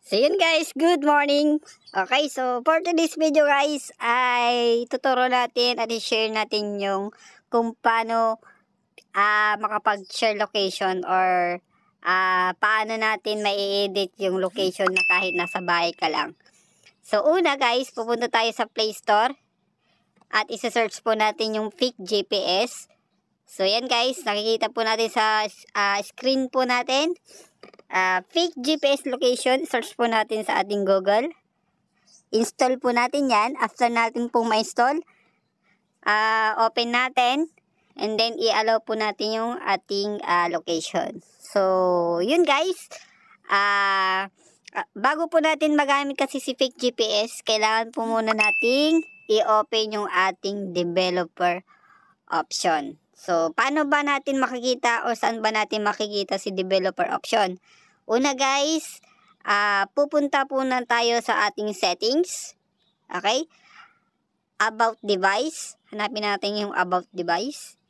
So yun guys, good morning. Okay, so for today's video guys ay tuturo natin at i-share natin yung kung paano makapag-share location or paano natin mai-edit yung location na kahit nasa bahay ka lang. So una guys, pupunta tayo sa Play Store at isa-search po natin yung Fake GPS. So yan guys, nakikita po natin sa screen po natin. Fake GPS location, search po natin sa ating Google. Install po natin yan. After natin pong ma-install, open natin. And then, i-allow po natin yung ating location. So, yun guys. Bago po natin magamit kasi si Fake GPS, kailangan po muna nating i-open yung ating developer option. So, paano ba natin makikita o saan ba natin makikita si developer option? Una guys, pupunta po na tayo sa ating settings. Okay? About device. Hanapin natin yung about device.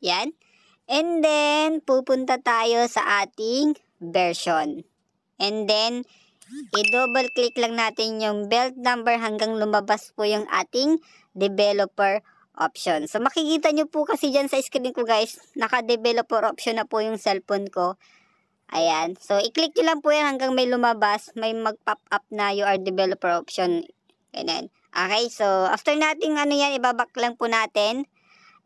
Yan. And then, pupunta tayo sa ating version. And then, i-double click lang natin yung build number hanggang lumabas po yung ating developer option. So, makikita nyo po kasi dyan sa screen ko guys, naka-developer option na po yung cellphone ko. Ayan. So, i-click nyo lang po yan hanggang may lumabas. May mag-pop up na your developer option. Ganyan. Okay. So, after natin ibabak lang po natin.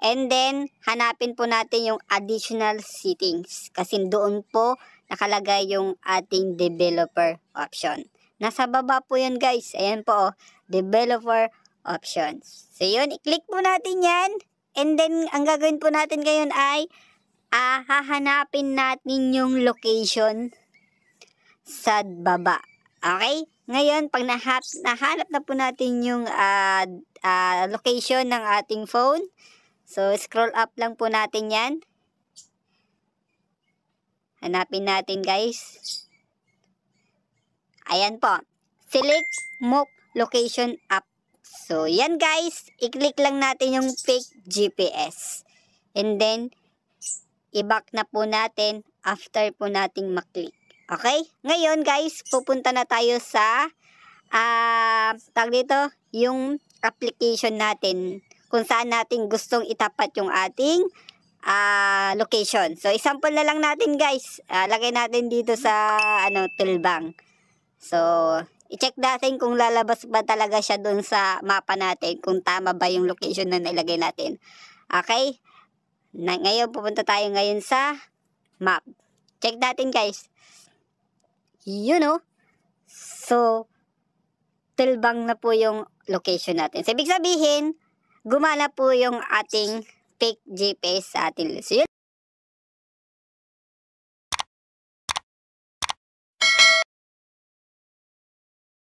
And then, hanapin po natin yung additional settings. Kasi doon po nakalagay yung ating developer option. Nasa baba po yun guys. Ayan po. Developer options. So, yun. I-click po natin yan. And then, ang gagawin po natin ngayon ay hahanapin natin yung location sa baba. Okay? Ngayon, pag nahanap na po natin yung location ng ating phone, so scroll up lang po natin yan. Hanapin natin guys. Ayan po. Select Move Location App. So, yan guys. I-click lang natin yung Fake GPS. And then, i-back na po natin after po nating maklik. Okay? Ngayon guys, pupunta na tayo sa yung application natin kung saan natin gustong itapat yung ating location. So, example na lang natin guys. Lagay natin dito sa Tulbang. So, i-check natin kung lalabas ba talaga siya doon sa mapa natin, kung tama ba yung location na nilagay natin. Okay? Ngayon, pupunta tayo ngayon sa map. Check natin guys. So, Tulbang na po yung location natin. So, ibig sabihin, gumana po yung ating Fake GPS sa ating list.